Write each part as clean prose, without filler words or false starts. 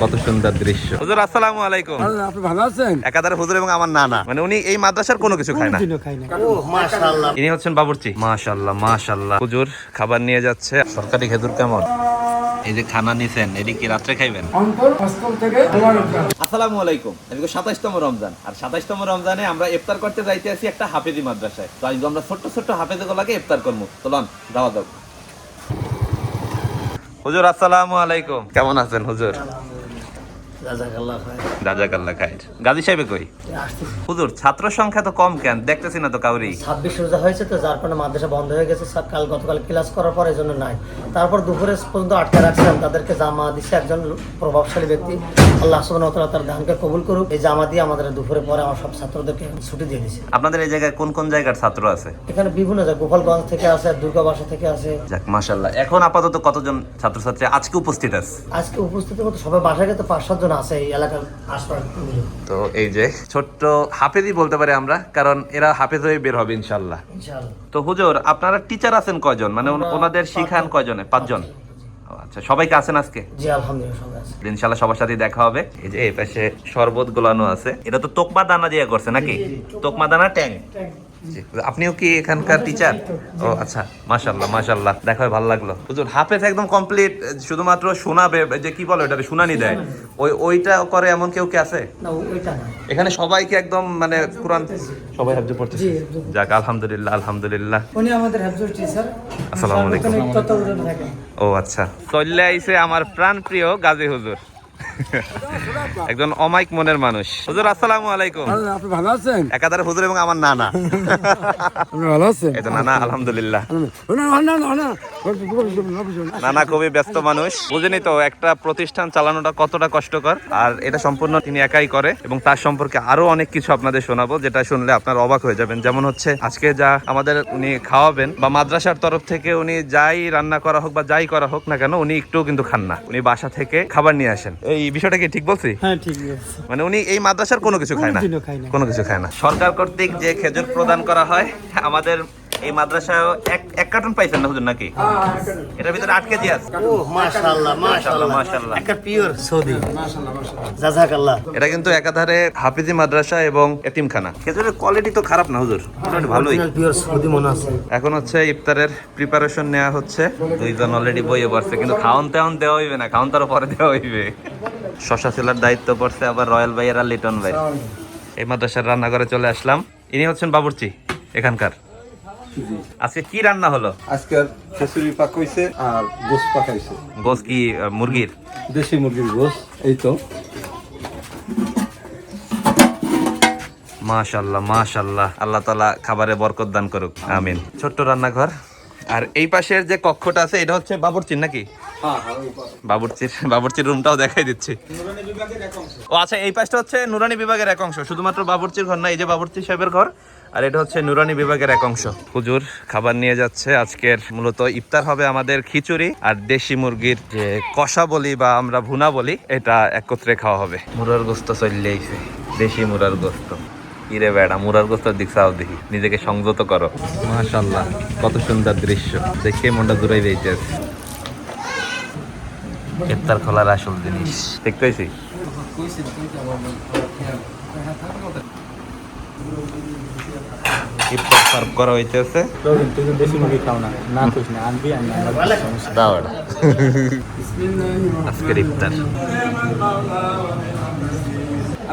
কত সুন্দর দৃশ্য। হুজুর আসসালামু আলাইকুম। আপনি ভালো আছেন? একাধারে হুজুর এবং আমার নানা, মানে উনি এই মাদ্রাসার কোনো কিছু খায় না। মাশাআল্লাহ। ইনি হচ্ছেন বাবুর্চি। মাশাআল্লাহ মাশাআল্লাহ। হুজুর খাবার নিয়ে যাচ্ছে। সরকারি খেজুর কেমন? এই যে খানা নিছেন, এটি কি রাত্রে খাইবেন? আসসালামু আলাইকুম। আজকে 27তম রমজান, আর 27তম রমজানে আমরা ইফতার করতে যাইতে আছি একটা হাফেজি মাদ্রাসায়। তো আজকে আমরা ছোট্ট ছোট্ট হাফেজি গুলাকে ইফতার করবো। চলুন যাওয়া যাক। হুজুর আসসালামু আলাইকুম। কেমন আছেন হুজুর? জাযাকাল্লাহ খাইর। গাজী সাহেব কই? হুজুর ছাত্র সংখ্যা তো কম কেন? দেখতেছি না তো কাউরি। 26 রোজা হয়েছে তো, যার কারণে মাদ্রাসা বন্ধ হয়ে গেছে। গতকাল ক্লাস করার পর এই জন্য নাই। তারপর দুপুরে পর্যন্ত আটকে রাখছিলাম, তাদেরকে জামা দিচ্ছে একজন প্রভাবশালী ব্যক্তি। আল্লাহ সুবহানাহু ওয়া তাআলা তার দানকে কবুল করুক। এই জামা দিয়ে আমাদের দুপুরে পরে আমার সব ছাত্রদেরকে ছুটি দিয়ে দিয়েছে। আপনাদের এই জায়গায় কোন কোন জায়গার ছাত্র আছে? এখানে বিভিন্ন জায়গায় গোপালগঞ্জ থেকে আছে, দুর্গাবাসা থেকে আছে। যাক মাশাআল্লাহ। এখন আপাতত কতজন ছাত্রছাত্রী আজকে উপস্থিত আছে? আজকে উপস্থিত মতো সবাই বাসায় গেছে 5-7 জন আছে এই এলাকার আশপাশ। তো এই যে ছোট্ট হাফেজি বলতে পারি আমরা, কারণ এরা হাফেজ হয়ে বের হবে ইনশাআল্লাহ। তো হুজুর আপনারা টিচার আছেন কয়জন? মানে ওনাদের শিখান কয়জনে? 5 জন। আচ্ছা, সবাইকে আছেন আজকে? জি আলহামদুলিল্লাহ সবাই আছে। ইনশাআল্লাহ সবার সাথে দেখা হবে। এই যে এই পাশে শরবত গোলানো আছে। এটা তো তোকমা দানা দিয়ে করছে নাকি? তোকমা দানা ট্যাং। আপনিও কি এখানকার টিচার? ও আচ্ছা, মাশাআল্লাহ মাশাআল্লাহ। দেখা হয় ভালো লাগলো। হুজুর হাফেজ একদম কমপ্লিট, শুধুমাত্র শোনাবে, যে কি বলে ওটা, শুনানি দেয়, ওইটা করে এমন কেউ কি আছে? না ওইটা না। এখানে সবাইকে একদম মানে কোরআন সবাই হাফেজ পড়তেছে। যাক আলহামদুলিল্লাহ আলহামদুলিল্লাহ। উনি আমাদের হাফেজ টিচার। আসসালামু আলাইকুম। তত্ত্বাবধানে থাকেন। ও আচ্ছা, চলে আইছে আমার প্রাণ প্রিয় গাজী হুজুর, একজন অমাইক মনের মানুষ। হুজুর আসসালামু আলাইকুম। আপনি ভালো আছেন? একাধারে হুজুর এবং আমার নানা। আপনি ভালো আছেন? এই তো নানা আলহামদুলিল্লাহ। নানা খুবই ব্যস্ত মানুষ, বুঝেনি তো একটা প্রতিষ্ঠান চালানোটা কতটা কষ্টকর, আর এটা সম্পূর্ণ তিনি একাই করে। এবং তার সম্পর্কে আরো অনেক কিছু আপনাদের শোনাবো, যেটা শুনলে আপনারা অবাক হয়ে যাবেন। যেমন হচ্ছে আজকে যা আমাদের উনি খাওয়াবেন, বা মাদ্রাসার তরফ থেকে উনি যাই রান্না করা হোক বা যাই করা হোক না কেন, উনি একটুও কিন্তু খান না। উনি বাসা থেকে খাবার নিয়ে আসেন। এই বিষয়টা কি ঠিক বলছি? হ্যাঁ ঠিক আছে। মানে উনি এই মাদ্রাসার কোনো কিছু খায় না, কোনো কিছু খায় না। সরকার কর্তৃক যে খেজুর প্রদান করা হয়, আমাদের এই মাদ্রাসায় এক কার্টুন পাইছেন না হুজুর নাকি? এটার ভিতরে 8 কেজি আছে। ও মাশাআল্লাহ মাশাআল্লাহ মাশাআল্লাহ। একটা পিওর সৌদি। মাশাআল্লাহ মাশাআল্লাহ। জাযাকাল্লাহ। এটা কিন্তু একাধারে হাফিজি মাদ্রাসা এবং এতিমখানা। খেজুরের কোয়ালিটি তো খারাপ না হুজুর, মোটামুটি ভালোই। পিওর সৌদি মনে আছে। এখন হচ্ছে ইফতারের প্রিপারেশন নেওয়া হচ্ছে। দুইজন অলরেডি বইয়ে পড়ছে, কিন্তু খাওয়ান তেমন দেওয়া হইবে না, খাওয়ান তার পরে দেওয়া হইবে। শশা সেলার দায়িত্ব পড়ছে আবার রয়্যাল ভাইয়ের আর লিটন ভাই। এই মাদ্রাসার রান্নাঘরে চলে আসলাম। ইনি হচ্ছেন বাবুর্চি এখানকার। আজকে কি রান্না হলো? আজকে খিচুড়ি পাক হইছে আর গোস পাকাইছে। গোস কি মুরগির? দেশি মুরগির গোস। এই তো মাশাআল্লাহ মাশাআল্লাহ। আল্লাহ তাআলা খাবারে বরকত দান করুক, আমিন। ছোট্ট রান্নাঘর। আর এই পাশের যে কক্ষটা আছে, এটা হচ্ছে বাবুর্চির নাকি? বাবুর্চির রুমটাও দেখাই দিচ্ছি। ও আচ্ছা, এই পাশটা হচ্ছে নুরানি বিভাগের এক অংশ, শুধুমাত্র বাবুর্চির ঘর না। এই যে বাবুর্চি সাহেবের ঘর, আর এটা হচ্ছে নুরানি বিভাগের এক অংশ। হুজুর খাবার নিয়ে যাচ্ছে। আজকের মূলত ইফতার হবে আমাদের খিচুড়ি আর দেশি মুরগির যে কষা বলি বা আমরা ভুনা বলি, এটা একত্রে খাওয়া হবে। মুরার গোস্ত চলে আইছে, দেশি মুরার গোস্ত। ইরে বেড়া, মুরার গোস্তের দিক চাও দেখি, নিজেকে সংযত করো। মাশাআল্লাহ, কত সুন্দর দৃশ্য, দেখে মনটা জুড়াই যাইতেছে। ইফতার খোলার আসল জিনিস ঠিক কইছি। ইফতার সার্ভ করা হইতেছে। তুই দেশি মুরগি খাও না, না কইস না, আনবি দাও এটা। আজকের ইফতার।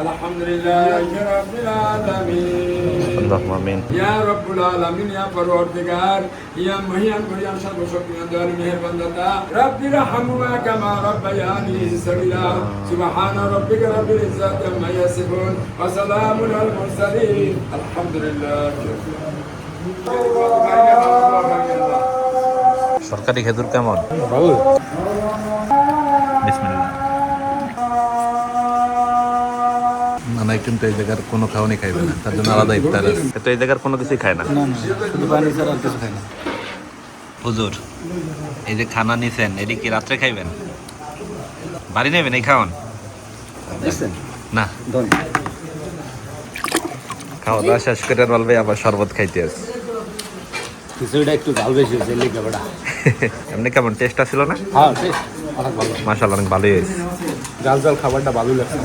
আলহামদুলিল্লাহি রাব্বিল আলামিন। আল্লাহুম্মা আমিন। ইয়া রাব্বুল আলামিন, ইয়া পরওয়ারদিগার, ইয়া মহিয়ান মহিয়ান সর্বশক্তিমান দয়ালু মেহেরবান দাতা, রাব্বির হামহুমা কামা রাব্বায়ানি সগীরা। সুবহানা রাব্বিকা রাব্বিল ইজ্জাতি আম্মা ইয়াসিফুন ওয়া সালামুন আলাল মুরসালিন। আলহামদুলিল্লাহি রাব্বিল আলামিন। সরকারি খেজুর কেমন? বিসমিল্লাহ। নানা কিন্তু এই জায়গার কোনো খাওয়ানি খাইবে না, তার জন্য আলাদা ইফতার আছে। তো এই জায়গার কোনো কিছুই খায় না। শুধু পানি ছাড়া আর কিছু খাই না। হুজুর এই যে খানা নিছেন, এটি কি রাত্রে খাইবেন? বাড়ি নেবেন এই খাওয়ান? না, খাওয়া দাওয়া শেষ করে বলবে আবার শরবত খাইতে আছে। খিচুড়িটা একটু ঝাল বেশি হয়েছে, লিখে বেড়া। এমনি কেমন টেস্ট ছিল না? হ্যাঁ অনেক ভালো। মাশাআল্লাহ, অনেক ভালোই হয়েছে। জাল জাল খাবারটা ভালো লাগছে।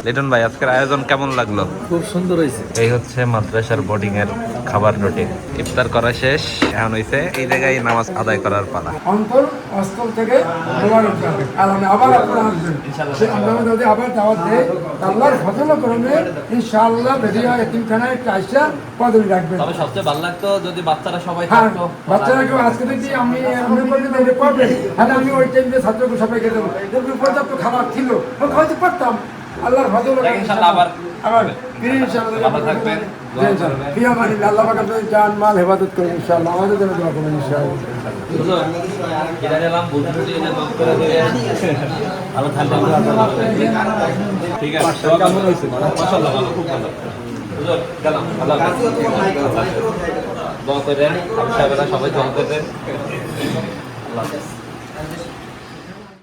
লিটন ভাই আজকের আয়োজন কেমন লাগলো? খুব সুন্দর হয়েছে। এই হচ্ছে মাদ্রাসার বোর্ডিং এর খাবার রুটিন। ইফতার করা শেষ, এখন হইছে এই জায়গায় নামাজ আদায় করার পালা। অন্তর অস্তর থেকে দোয়া করতে হবে। আর আমি আবার আপনারা আসবেন, সে আমরা যদি আবার দাওয়াত দেয় আল্লাহর ফজল করবে ইনশাআল্লাহ বেরিয়া এতিমখানায় আইসা পদবি রাখবেন। তবে সবচেয়ে ভালো লাগতো যদি বাচ্চারা সবাই হ্যাঁ, থাকতো। বাচ্চারাকে আজকে দেখি আমি মনে করি যে এটা পাবে, হ্যাঁ আমি ওই টাইমে ছাত্রকে সবাইকে দেবো, কিন্তু পর্যাপ্ত খাবার ছিল হয়তো পারতাম। আল্লাহর ফজল ইনশাআল্লাহ আবার ইনশাআল্লাহ ভালো থাকবেন। প্রিয় মানি আল্লাহ পাক আপনাদের জান মাল হেফাজত করুন ইনশাআল্লাহ, আমাদের জন্য দোয়া করবেন ইনশাআল্লাহ। ঠিক আছে, কেমন হয়েছে? মাশাআল্লাহ ভালো, খুব ভালো। হুজুর গেলাম, আল্লাহ হাফেজ। দোয়া করেন, আমি সাহেবেরা সবাই দোয়া করেন। আল্লাহ হাফেজ।